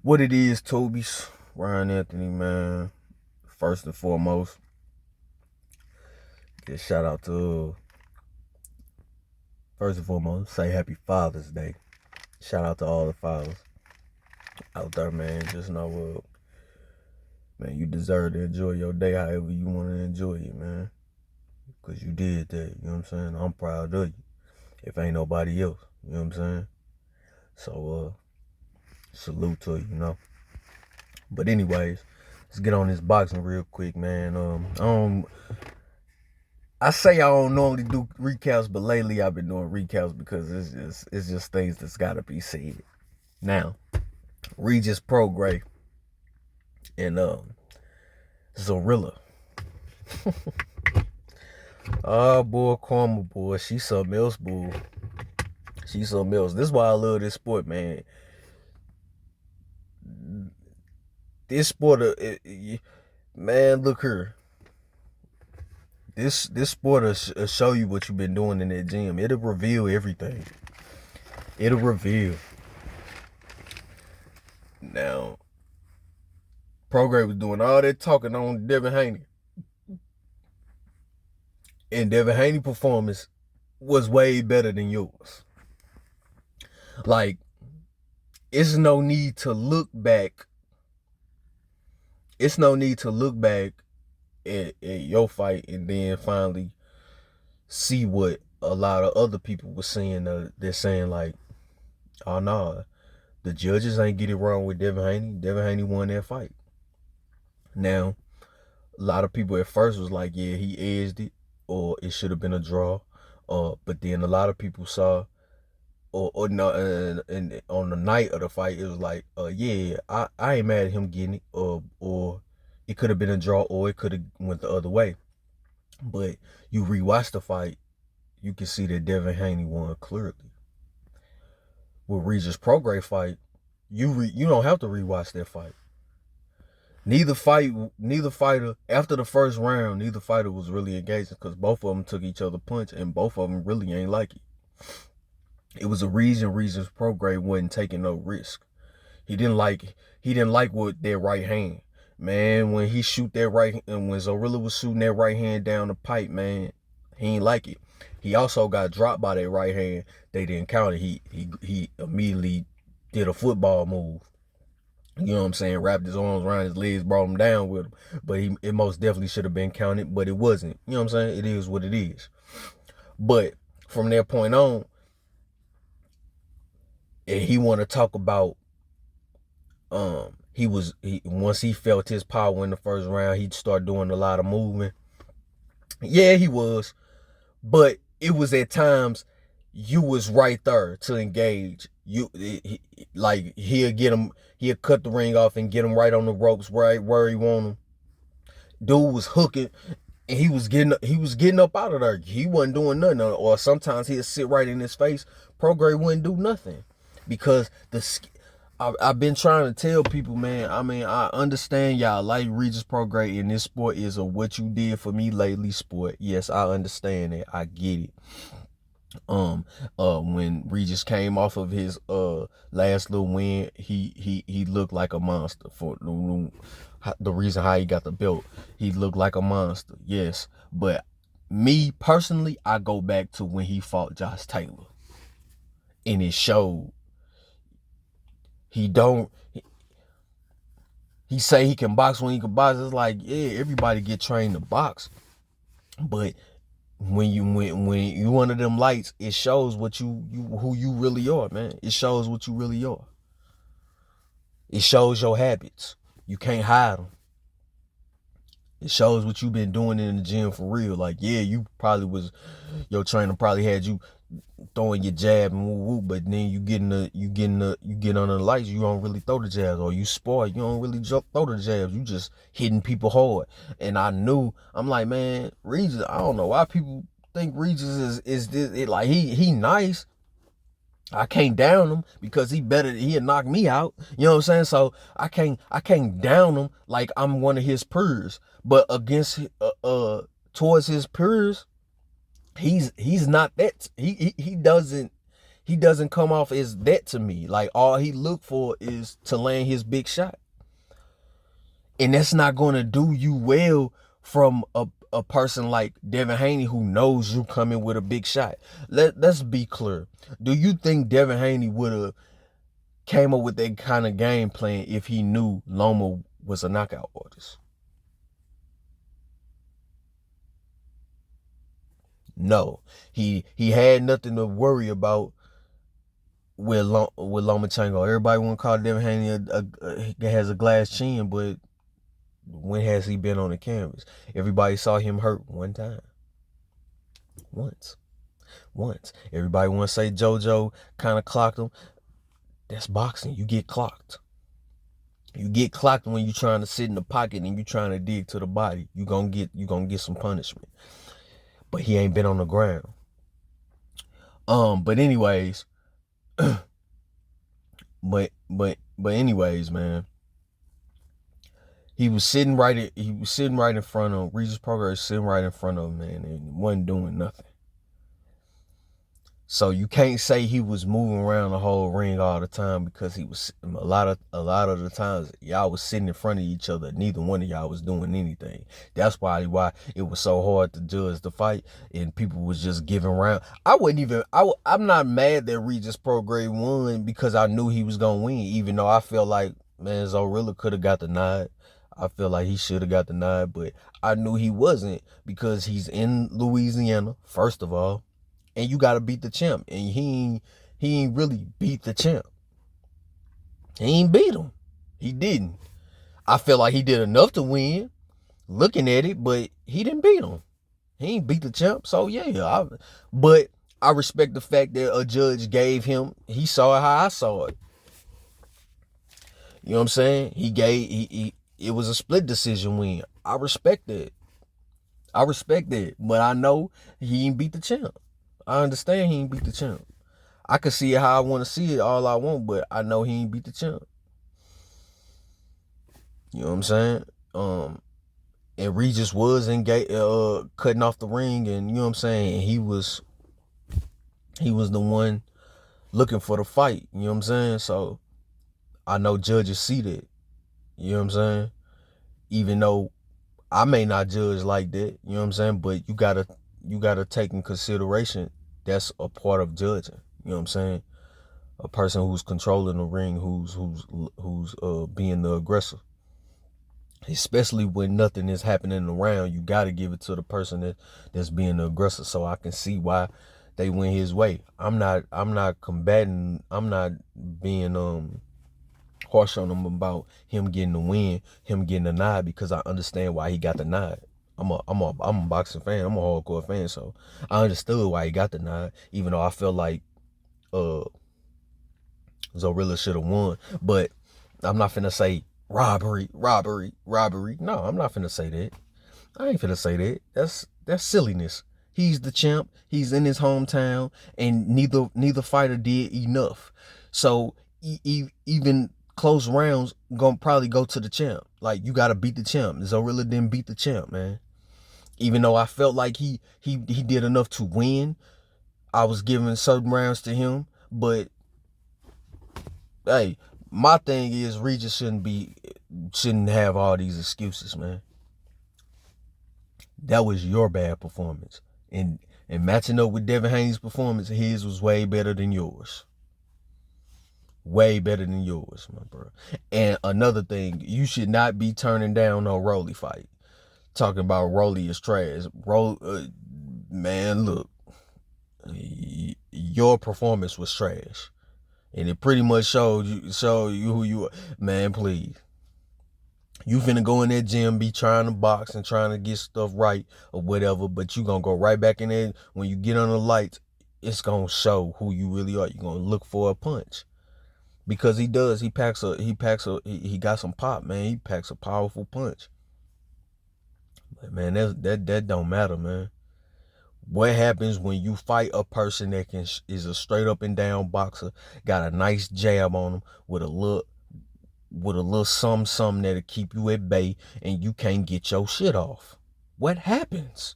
What it is, Toby's Ryan Anthony, man. First and foremost, get shout out to first and foremost, say Happy Father's Day. Shout out to all the fathers out there, man. Just know, man, you deserve to enjoy your day however you want to enjoy it, man. Cause you did that. You know what I'm saying? I'm proud of you. If ain't nobody else, you know what I'm saying? So, salute to you, you know. But anyways, let's get on this boxing real quick, man. I say I don't normally do recaps, but lately I've been doing recaps because it's just things that's gotta be said. Now, Regis Prograis and Zorilla. Oh boy, Karma boy, she's something else, boy. She's something else. This is why I love this sport, man. This sport, man, look here. This sport will show you what you've been doing in that gym. It'll reveal everything. It'll reveal. Now, Prograis was doing all that talking on Devin Haney. And Devin Haney performance was way better than yours. Like, it's no need to look back. It's no need to look back at your fight and then finally see what a lot of other people were saying. They're saying like, oh no, the judges ain't get it wrong with Devin Haney. Devin Haney won that fight. Now, a lot of people at first was like, yeah, he edged it, or it should have been a draw. But then a lot of people saw, or no, and on the night of the fight, it was like, yeah, I ain't mad at him getting it, or it could have been a draw, or it could have went the other way. But you rewatch the fight, you can see that Devin Haney won clearly. With Regis Prograis fight, you don't have to rewatch that fight. Neither fighter, after the first round, neither fighter was really engaging because both of them took each other punch and both of them really ain't like it. It was a reason Regis Prograis wasn't taking no risk. He didn't like with their right hand. Man, when he shoot that right, and when Zorilla was shooting that right hand down the pipe, man, he ain't like it. He also got dropped by that right hand. They didn't count it. He immediately did a football move. You know what I'm saying? Wrapped his arms around his legs, brought him down with him. But it most definitely should have been counted, but it wasn't. You know what I'm saying? It is what it is. But from that point on, and he want to talk about once he felt his power in the first round, he'd start doing a lot of movement. Yeah, he was. But it was at times you was right there to engage. Like he'll cut the ring off and get him right on the ropes right where he want him. Dude was hooking and he was getting up out of there. He wasn't doing nothing. Or sometimes he'd sit right in his face. Prograis wouldn't do nothing. Because I've been trying to tell people, man, I mean, I understand y'all like Regis Prograis in this sport is a what you did for me lately sport. Yes, I understand it. I get it. When Regis came off of his last little win, he looked like a monster for the reason how he got the belt. He looked like a monster, yes. But me personally, I go back to when he fought Josh Taylor. And it showed. He say he can box when he can box. It's like, yeah, everybody get trained to box. But when you one of them lights, it shows what you who you really are, man. It shows what you really are. It shows your habits. You can't hide them. It shows what you've been doing in the gym for real. Like, yeah, your trainer probably had you throwing your jab and woo woo, but then you get under the lights, you don't really throw the jabs, or you spar, you don't really throw the jabs. You just hitting people hard. And I'm like, man, Regis, I don't know why people think Regis is this. It like he nice. I can't down him because he'll knock me out. You know what I'm saying? So I can't down him like I'm one of his peers. But against towards his peers, he's not that he doesn't he doesn't come off as that to me. Like all he look for is to land his big shot. And that's not going to do you well from a person like Devin Haney who knows you coming with a big shot. Let's be clear. Do you think Devin Haney would have came up with that kind of game plan if he knew Loma was a knockout artist? No. He had nothing to worry about with Lomachenko. Everybody want to call Devin Haney has a glass chin, but when has he been on the canvas? Everybody saw him hurt one time. Once. Everybody want to say JoJo kind of clocked him. That's boxing. You get clocked. You get clocked when you're trying to sit in the pocket and you're trying to dig to the body. You gonna get some punishment. But he ain't been on the ground. But anyways, but anyways, man. He was sitting right in front of him. Regis Prograis sitting right in front of him, man, and wasn't doing nothing. So you can't say he was moving around the whole ring all the time, because he was a lot of the times y'all was sitting in front of each other. Neither one of y'all was doing anything. That's why it was so hard to judge the fight, and people was just giving round. I'm not mad that Regis Prograis won, because I knew he was gonna win, even though I felt like, man, Zorilla could have got the nod. I feel like he should have got the nod, but I knew he wasn't, because he's in Louisiana, first of all. And you got to beat the champ. And he ain't really beat the champ. He ain't beat him. He didn't. I feel like he did enough to win, looking at it, but he didn't beat him. He ain't beat the champ. So, yeah. But I respect the fact that a judge gave him, he saw it how I saw it. You know what I'm saying? It was a split decision win. I respect that. But I know he ain't beat the champ. I understand he ain't beat the champ. I can see it how I want to see it all I want, but I know he ain't beat the champ. You know what I'm saying? And Regis was cutting off the ring, and you know what I'm saying? And he was the one looking for the fight. You know what I'm saying? So I know judges see that. You know what I'm saying? Even though I may not judge like that, you know what I'm saying? But you gotta take in consideration that's a part of judging. You know what I'm saying? A person who's controlling the ring, who's being the aggressor. Especially when nothing is happening around, you gotta give it to the person that's being the aggressor. So I can see why they went his way. I'm not combating. I'm not being harsh on him about him getting the win, him getting the nod, because I understand why he got the nod. I'm a boxing fan. I'm a hardcore fan, so I understood why he got the nod, even though I felt like Zorilla should have won. But I'm not finna say robbery. No, I'm not finna say that. I ain't finna say that. That's silliness. He's the champ. He's in his hometown, and neither fighter did enough. So even close rounds gonna probably go to the champ. Like, you gotta beat the champ. Zorilla didn't beat the champ, man. Even though I felt like he did enough to win, I was giving certain rounds to him. But hey, my thing is Regis shouldn't have all these excuses, man. That was your bad performance. And matching up with Devin Haney's performance, his was way better than yours. Way better than yours, my bro. And another thing, you should not be turning down no Rolly fight. Talking about Rolly is trash. Man, look, your performance was trash, and it pretty much showed you who you are. Man, please. You finna go in that gym, be trying to box and trying to get stuff right or whatever, but you gonna go right back in there. When you get on the lights, it's gonna show who you really are. You're gonna look for a punch. Because he does. He got some pop, man. He packs a powerful punch. But man, that don't matter, man. What happens when you fight a person that is a straight up and down boxer, got a nice jab on him with a little something that'll keep you at bay, and you can't get your shit off? What happens?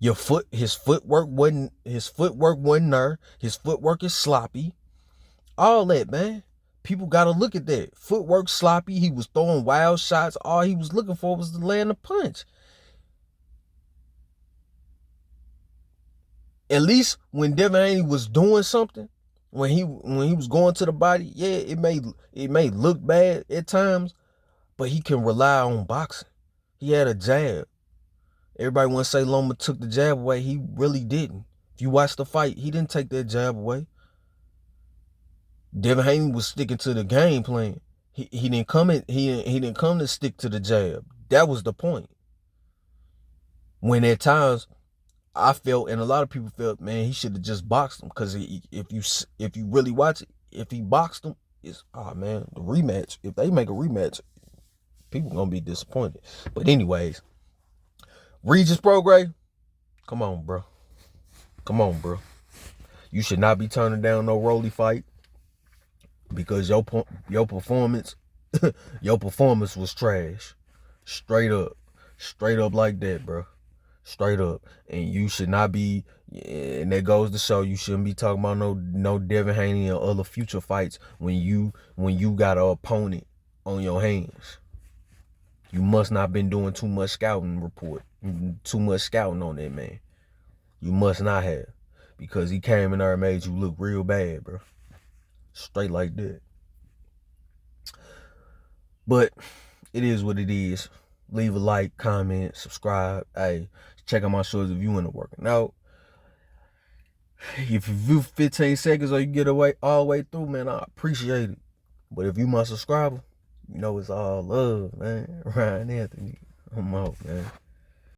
His footwork wasn't there. His footwork is sloppy. All that, man. People got to look at that. Footwork sloppy. He was throwing wild shots. All he was looking for was to land a punch. At least when Devin Haney was doing something, when he was going to the body, yeah, it may look bad at times, but he can rely on boxing. He had a jab. Everybody want to say Loma took the jab away. He really didn't. If you watch the fight, he didn't take that jab away. Devin Haney was sticking to the game plan. He didn't come in. He didn't come to stick to the jab. That was the point. When at times I felt, and a lot of people felt, man, he should have just boxed him. Because if you really watch it, if he boxed him, it's man, the rematch. If they make a rematch, people gonna be disappointed. But anyways, Regis Prograis, come on, bro. Come on, bro. You should not be turning down no Rolly fight because your performance your performance was trash. Straight up like that, bro. Straight up. And you should not be, and that goes to show you shouldn't be talking about no Devin Haney and other future fights when you got an opponent on your hands. You must not been doing too much scouting on that man. You must not have. Because he came in there and made you look real bad, bro. Straight like that. But it is what it is. Leave a like, comment, subscribe. Hey, check out my shows if you into working out. If you view 15 seconds or you get away all the way through, man, I appreciate it. But if you my subscriber, you know it's all love, man. Ryan Anthony. I'm out, man.